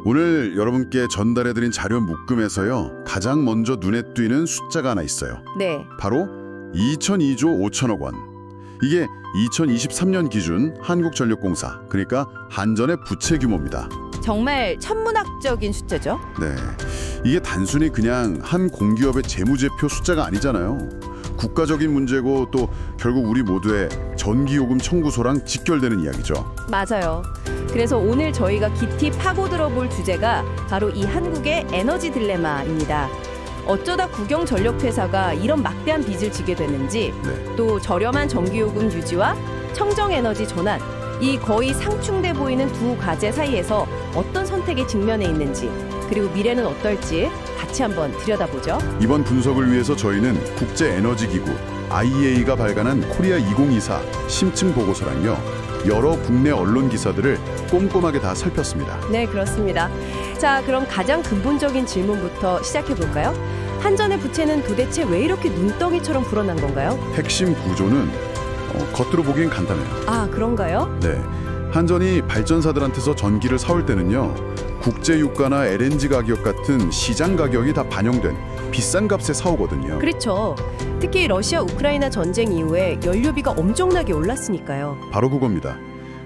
오늘 여러분께 전달해드린 자료 묶음에서요. 가장 먼저 눈에 띄는 숫자가 하나 있어요. 네. 바로 2002조 5천억 원. 이게 2023년 기준 한국전력공사, 그러니까 한전의 부채 규모입니다. 정말 천문학적인 숫자죠? 네, 이게 단순히 그냥 한 공기업의 재무제표 숫자가 아니잖아요. 국가적인 문제고 또 결국 우리 모두의 전기요금 청구소랑 직결되는 이야기죠. 맞아요. 그래서 오늘 저희가 깊이 파고 들어볼 주제가 바로 이 한국의 에너지 딜레마입니다. 어쩌다 국영전력회사가 이런 막대한 빚을 지게 되는지, 또 저렴한 전기요금 유지와 청정에너지 전환, 이 거의 상충돼 보이는 두 과제 사이에서 어떤 선택에 직면해 있는지, 그리고 미래는 어떨지 같이 한번 들여다보죠. 이번 분석을 위해서 저희는 국제에너지기구 IEA가 발간한 코리아 2024 심층 보고서랑요, 여러 국내 언론 기사들을 꼼꼼하게 다 살폈습니다. 네, 그렇습니다. 자, 그럼 가장 근본적인 질문부터 시작해볼까요? 한전의 부채는 도대체 왜 이렇게 눈덩이처럼 불어난 건가요? 핵심 구조는 겉으로 보기엔 간단해요. 아, 그런가요? 네, 한전이 발전사들한테서 전기를 사올 때는요, 국제유가나 LNG 가격 같은 시장 가격이 다 반영된 비싼 값에 사오거든요. 그렇죠. 특히 러시아 우크라이나 전쟁 이후에 연료비가 엄청나게 올랐으니까요. 바로 그겁니다.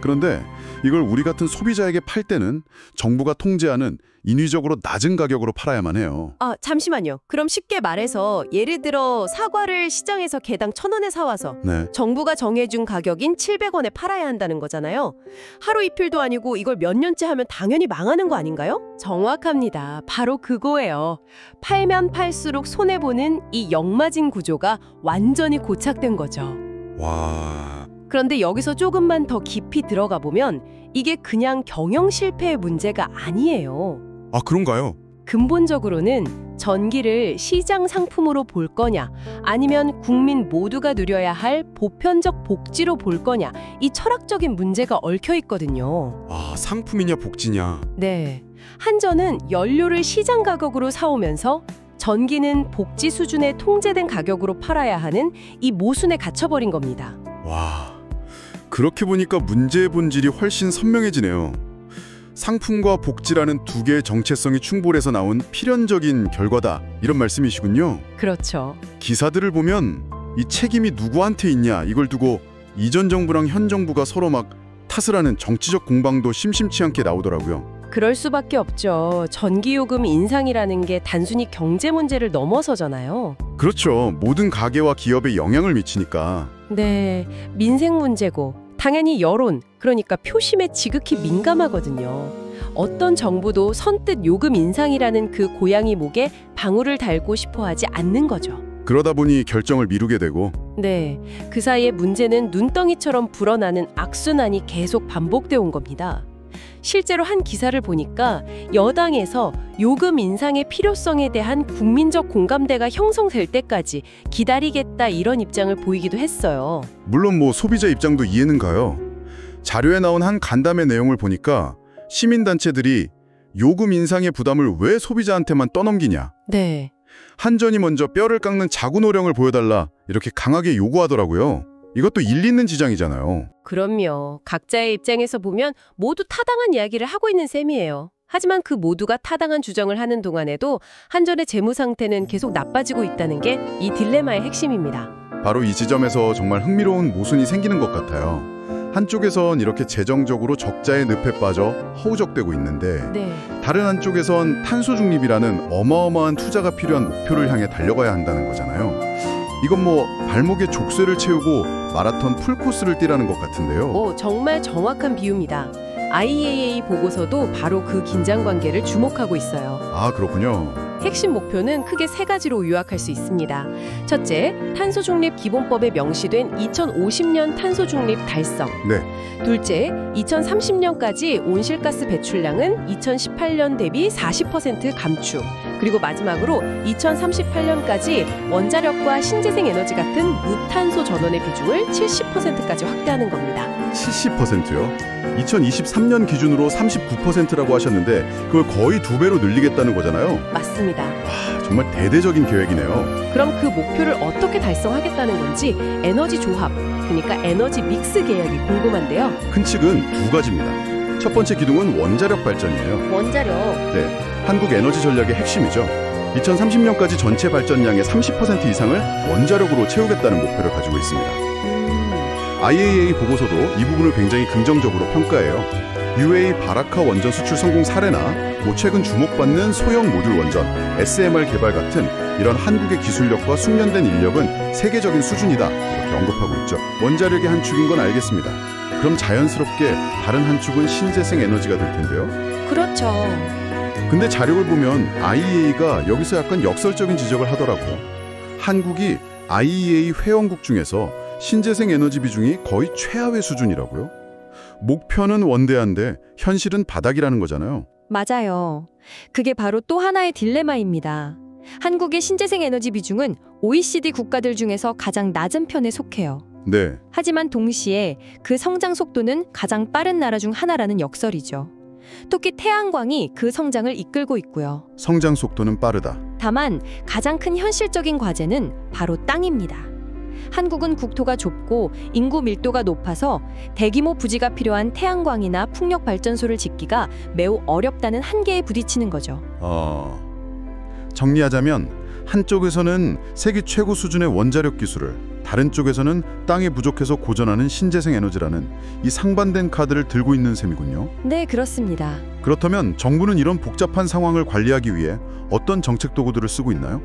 그런데 이걸 우리 같은 소비자에게 팔 때는 정부가 통제하는 인위적으로 낮은 가격으로 팔아야만 해요. 아, 잠시만요. 그럼 쉽게 말해서 예를 들어 사과를 시장에서 개당 1,000원에 사와서 정부가 정해준 가격인 700원에 팔아야 한다는 거잖아요. 하루 이틀도 아니고 이걸 몇 년째 하면 당연히 망하는 거 아닌가요? 정확합니다. 바로 그거예요. 팔면 팔수록 손해보는 이 역마진 구조가 완전히 고착된 거죠. 와... 그런데 여기서 조금만 더 깊이 들어가 보면 이게 그냥 경영 실패의 문제가 아니에요. 아, 그런가요? 근본적으로는 전기를 시장 상품으로 볼 거냐, 아니면 국민 모두가 누려야 할 보편적 복지로 볼 거냐, 이 철학적인 문제가 얽혀 있거든요. 아, 상품이냐 복지냐. 네. 한전은 연료를 시장 가격으로 사오면서 전기는 복지 수준의 통제된 가격으로 팔아야 하는 이 모순에 갇혀버린 겁니다. 와, 그렇게 보니까 문제의 본질이 훨씬 선명해지네요. 상품과 복지라는 두 개의 정체성이 충돌해서 나온 필연적인 결과다, 이런 말씀이시군요. 그렇죠. 기사들을 보면 이 책임이 누구한테 있냐, 이걸 두고 이전 정부랑 현 정부가 서로 막 탓을 하는 정치적 공방도 심심치 않게 나오더라고요. 그럴 수밖에 없죠. 전기요금 인상이라는 게 단순히 경제 문제를 넘어서잖아요. 그렇죠. 모든 가게와 기업에 영향을 미치니까. 네, 민생 문제고 당연히 여론, 그러니까 표심에 지극히 민감하거든요. 어떤 정부도 선뜻 요금 인상이라는 그 고양이 목에 방울을 달고 싶어 하지 않는 거죠. 그러다 보니 결정을 미루게 되고. 네, 그 사이에 문제는 눈덩이처럼 불어나는 악순환이 계속 반복되어 온 겁니다. 실제로 한 기사를 보니까 여당에서 요금 인상의 필요성에 대한 국민적 공감대가 형성될 때까지 기다리겠다, 이런 입장을 보이기도 했어요. 물론 소비자 입장도 이해는 가요. 자료에 나온 한 간담회 내용을 보니까 시민단체들이 요금 인상의 부담을 왜 소비자한테만 떠넘기냐, 네. 한전이 먼저 뼈를 깎는 자구노령을 보여달라, 이렇게 강하게 요구하더라고요. 이것도 일리 있는 지장이잖아요. 그럼요. 각자의 입장에서 보면 모두 타당한 이야기를 하고 있는 셈이에요. 하지만 그 모두가 타당한 주장을 하는 동안에도 한전의 재무 상태는 계속 나빠지고 있다는 게 이 딜레마의 핵심입니다. 바로 이 지점에서 정말 흥미로운 모순이 생기는 것 같아요. 한쪽에선 이렇게 재정적으로 적자의 늪에 빠져 허우적대고 있는데, 다른 한쪽에선 탄소 중립이라는 어마어마한 투자가 필요한 목표를 향해 달려가야 한다는 거잖아요. 이건 발목에 족쇄를 채우고 마라톤 풀코스를 뛰라는 것 같은데요. 정말 정확한 비유입니다. IEA 보고서도 바로 그 긴장관계를 주목하고 있어요. 아, 그렇군요. 핵심 목표는 크게 세 가지로 요약할 수 있습니다. 첫째, 탄소중립 기본법에 명시된 2050년 탄소중립 달성. 둘째, 2030년까지 온실가스 배출량은 2018년 대비 40% 감축. 그리고 마지막으로 2038년까지 원자력과 신재생 에너지 같은 무탄소 전원의 비중을 70%까지 확대하는 겁니다. 70%요? 2023년 기준으로 39%라고 하셨는데 그걸 거의 2배로 늘리겠다는 거잖아요. 맞습니다. 와, 정말 대대적인 계획이네요. 그럼 그 목표를 어떻게 달성하겠다는 건지 에너지 조합, 그러니까 에너지 믹스 계획이 궁금한데요. 큰 측은 두 가지입니다. 첫 번째 기둥은 원자력 발전이에요. 원자력. 네, 한국 에너지 전략의 핵심이죠. 2030년까지 전체 발전량의 30% 이상을 원자력으로 채우겠다는 목표를 가지고 있습니다. IAEA 보고서도 이 부분을 굉장히 긍정적으로 평가해요. UAE 바라카 원전 수출 성공 사례나 최근 주목받는 소형 모듈 원전, SMR 개발 같은 이런 한국의 기술력과 숙련된 인력은 세계적인 수준이다 이렇게 언급하고 있죠. 원자력의 한 축인 건 알겠습니다. 그럼 자연스럽게 다른 한 축은 신재생 에너지가 될 텐데요. 그렇죠. 근데 자료를 보면 IEA가 여기서 약간 역설적인 지적을 하더라고요. 한국이 IEA 회원국 중에서 신재생 에너지 비중이 거의 최하위 수준이라고요. 목표는 원대한데 현실은 바닥이라는 거잖아요. 맞아요. 그게 바로 또 하나의 딜레마입니다. 한국의 신재생 에너지 비중은 OECD 국가들 중에서 가장 낮은 편에 속해요. 네. 하지만 동시에 그 성장 속도는 가장 빠른 나라 중 하나라는 역설이죠. 특히 태양광이 그 성장을 이끌고 있고요. 성장 속도는 빠르다. 다만 가장 큰 현실적인 과제는 바로 땅입니다. 한국은 국토가 좁고 인구 밀도가 높아서 대규모 부지가 필요한 태양광이나 풍력 발전소를 짓기가 매우 어렵다는 한계에 부딪히는 거죠. 정리하자면 한쪽에서는 세계 최고 수준의 원자력 기술을, 다른 쪽에서는 땅이 부족해서 고전하는 신재생 에너지라는 이 상반된 카드를 들고 있는 셈이군요. 네, 그렇습니다. 그렇다면 정부는 이런 복잡한 상황을 관리하기 위해 어떤 정책 도구들을 쓰고 있나요?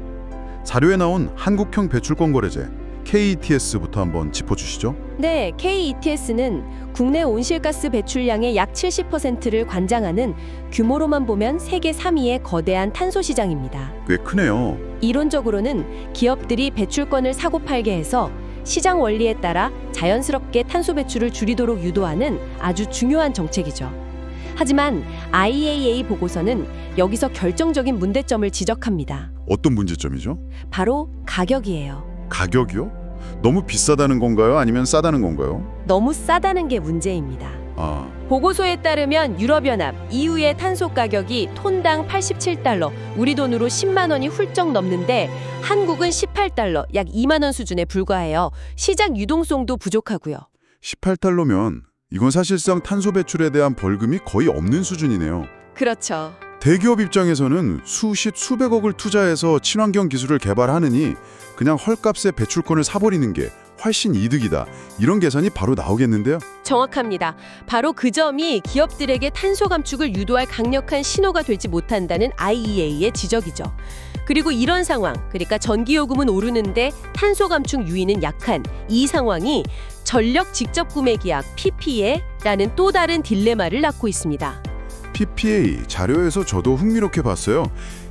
자료에 나온 한국형 배출권 거래제, KETS부터 한번 짚어주시죠. 네, KETS는 국내 온실가스 배출량의 약 70%를 관장하는 규모로만 보면 세계 3위의 거대한 탄소 시장입니다. 꽤 크네요. 이론적으로는 기업들이 배출권을 사고 팔게 해서 시장 원리에 따라 자연스럽게 탄소 배출을 줄이도록 유도하는 아주 중요한 정책이죠. 하지만 IAEA 보고서는 여기서 결정적인 문제점을 지적합니다. 어떤 문제점이죠? 바로 가격이에요. 가격이요? 너무 비싸다는 건가요? 아니면 싸다는 건가요? 너무 싸다는 게 문제입니다. 보고서에 따르면 유럽연합, EU의 탄소 가격이 톤당 87달러, 우리 돈으로 10만 원이 훌쩍 넘는데 한국은 18달러, 약 2만 원 수준에 불과해요. 시장 유동성도 부족하고요. 18달러면 이건 사실상 탄소 배출에 대한 벌금이 거의 없는 수준이네요. 그렇죠. 대기업 입장에서는 수백억을 투자해서 친환경 기술을 개발하느니 그냥 헐값에 배출권을 사버리는 게 훨씬 이득이다. 이런 계산이 바로 나오겠는데요. 정확합니다. 바로 그 점이 기업들에게 탄소 감축을 유도할 강력한 신호가 되지 못한다는 IEA의 지적이죠. 그리고 이런 상황, 그러니까 전기요금은 오르는데 탄소 감축 유인은 약한 이 상황이 전력 직접 구매 계약 PPA라는 또 다른 딜레마를 낳고 있습니다. PPA 자료에서 저도 흥미롭게 봤어요.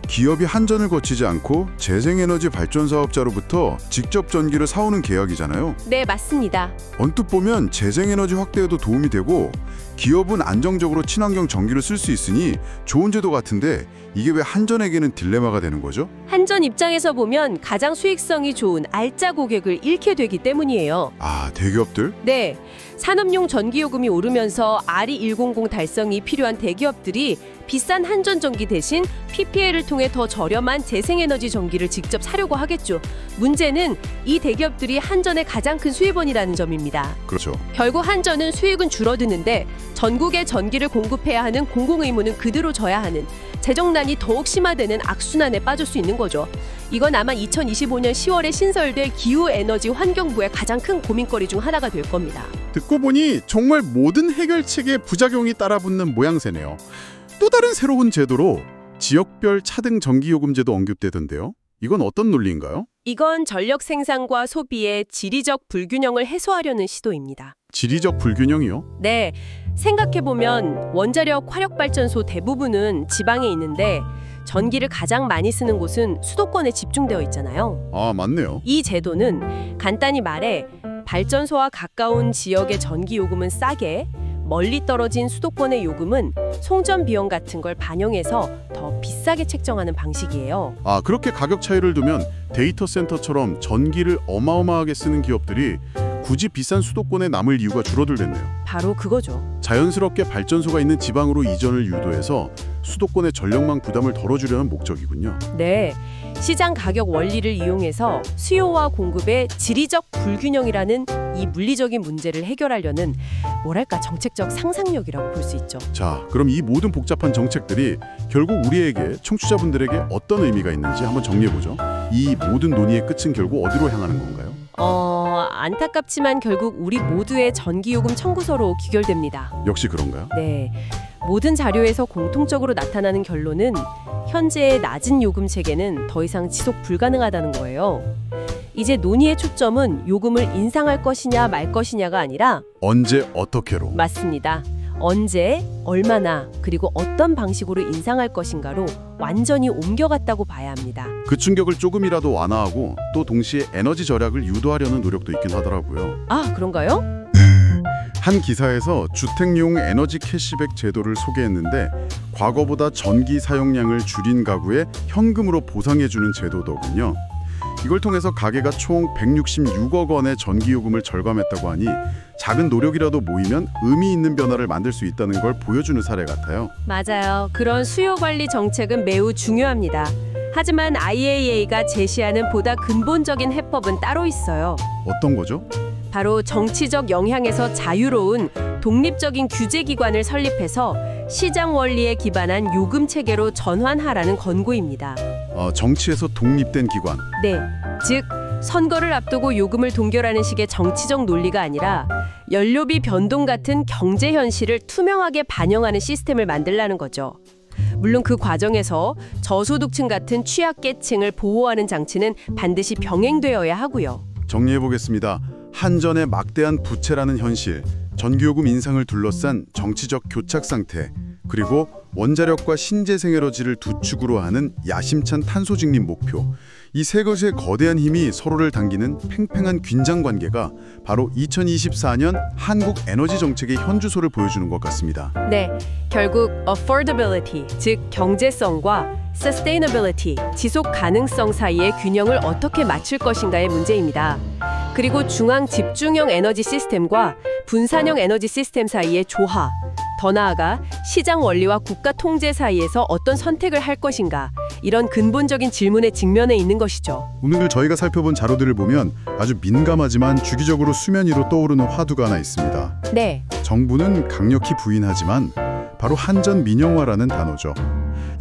기업이 한전을 거치지 않고 재생에너지 발전 사업자로부터 직접 전기를 사오는 계약이잖아요. 네, 맞습니다. 언뜻 보면 재생에너지 확대에도 도움이 되고 기업은 안정적으로 친환경 전기를 쓸 수 있으니 좋은 제도 같은데 이게 왜 한전에게는 딜레마가 되는 거죠? 한전 입장에서 보면 가장 수익성이 좋은 알짜 고객을 잃게 되기 때문이에요. 대기업들? 네, 산업용 전기요금이 오르면서 RE100 달성이 필요한 대기업들이 비싼 한전 전기 대신 PPA를 통해 더 저렴한 재생에너지 전기를 직접 사려고 하겠죠. 문제는 이 대기업들이 한전의 가장 큰 수입원이라는 점입니다. 그렇죠. 결국 한전은 수익은 줄어드는데 전국에 전기를 공급해야 하는 공공의무는 그대로 져야 하는 재정난이 더욱 심화되는 악순환에 빠질 수 있는 거죠. 이건 아마 2025년 10월에 신설될 기후에너지 환경부의 가장 큰 고민거리 중 하나가 될 겁니다. 듣고 보니 정말 모든 해결책에 부작용이 따라붙는 모양새네요. 또 다른 새로운 제도로 지역별 차등 전기요금제도 언급되던데요. 이건 어떤 논리인가요? 이건 전력 생산과 소비의 지리적 불균형을 해소하려는 시도입니다. 지리적 불균형이요? 네, 생각해보면 원자력 화력발전소 대부분은 지방에 있는데 전기를 가장 많이 쓰는 곳은 수도권에 집중되어 있잖아요. 맞네요. 이 제도는 간단히 말해 발전소와 가까운 지역의 전기요금은 싸게, 멀리 떨어진 수도권의 요금은 송전 비용 같은 걸 반영해서 더 비싸게 책정하는 방식이에요. 그렇게 가격 차이를 두면 데이터 센터처럼 전기를 어마어마하게 쓰는 기업들이 굳이 비싼 수도권에 남을 이유가 줄어들겠네요. 바로 그거죠. 자연스럽게 발전소가 있는 지방으로 이전을 유도해서 수도권의 전력망 부담을 덜어주려는 목적이군요. 네, 시장 가격 원리를 이용해서 수요와 공급의 지리적 불균형이라는 이 물리적인 문제를 해결하려는 뭐랄까 정책적 상상력이라고 볼 수 있죠. 자, 그럼 이 모든 복잡한 정책들이 결국 우리에게, 청취자분들에게 어떤 의미가 있는지 한번 정리해보죠. 이 모든 논의의 끝은 결국 어디로 향하는 건가요? 안타깝지만 결국 우리 모두의 전기요금 청구서로 귀결됩니다. 역시 그런가요? 네. 모든 자료에서 공통적으로 나타나는 결론은 현재의 낮은 요금 체계는 더 이상 지속 불가능하다는 거예요. 이제 논의의 초점은 요금을 인상할 것이냐 말 것이냐가 아니라 언제 어떻게로? 맞습니다. 언제, 얼마나, 그리고 어떤 방식으로 인상할 것인가로 완전히 옮겨갔다고 봐야 합니다. 그 충격을 조금이라도 완화하고 또 동시에 에너지 절약을 유도하려는 노력도 있긴 하더라고요. 아, 그런가요? 한 기사에서 주택용 에너지 캐시백 제도를 소개했는데 과거보다 전기 사용량을 줄인 가구에 현금으로 보상해주는 제도더군요. 이걸 통해서 가게가 총 166억 원의 전기요금을 절감했다고 하니 작은 노력이라도 모이면 의미 있는 변화를 만들 수 있다는 걸 보여주는 사례 같아요. 맞아요. 그런 수요 관리 정책은 매우 중요합니다. 하지만 IEA가 제시하는 보다 근본적인 해법은 따로 있어요. 어떤 거죠? 바로 정치적 영향에서 자유로운 독립적인 규제기관을 설립해서 시장 원리에 기반한 요금 체계로 전환하라는 권고입니다. 정치에서 독립된 기관. 네, 즉 선거를 앞두고 요금을 동결하는 식의 정치적 논리가 아니라 연료비 변동 같은 경제 현실을 투명하게 반영하는 시스템을 만들라는 거죠. 물론 그 과정에서 저소득층 같은 취약계층을 보호하는 장치는 반드시 병행되어야 하고요. 정리해보겠습니다. 한전의 막대한 부채라는 현실, 전기요금 인상을 둘러싼 정치적 교착 상태, 그리고 원자력과 신재생 에너지를 두 축으로 하는 야심찬 탄소 직립 목표, 이 세 것의 거대한 힘이 서로를 당기는 팽팽한 긴장 관계가 바로 2024년 한국 에너지 정책의 현주소를 보여주는 것 같습니다. 네, 결국 affordability, 즉 경제성과 sustainability, 지속 가능성 사이의 균형을 어떻게 맞출 것인가의 문제입니다. 그리고 중앙 집중형 에너지 시스템과 분산형 에너지 시스템 사이의 조화, 더 나아가 시장 원리와 국가 통제 사이에서 어떤 선택을 할 것인가, 이런 근본적인 질문에 직면해 있는 것이죠. 오늘 저희가 살펴본 자료들을 보면 아주 민감하지만 주기적으로 수면 위로 떠오르는 화두가 하나 있습니다. 네. 정부는 강력히 부인하지만 바로 한전 민영화라는 단어죠.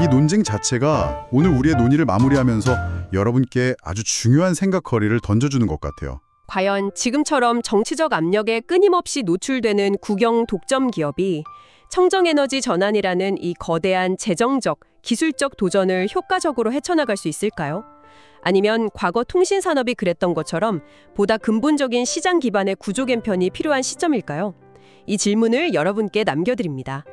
이 논쟁 자체가 오늘 우리의 논의를 마무리하면서 여러분께 아주 중요한 생각거리를 던져주는 것 같아요. 과연 지금처럼 정치적 압력에 끊임없이 노출되는 국영 독점 기업이 청정에너지 전환이라는 이 거대한 재정적, 기술적 도전을 효과적으로 헤쳐나갈 수 있을까요? 아니면 과거 통신산업이 그랬던 것처럼 보다 근본적인 시장 기반의 구조 개편이 필요한 시점일까요? 이 질문을 여러분께 남겨드립니다.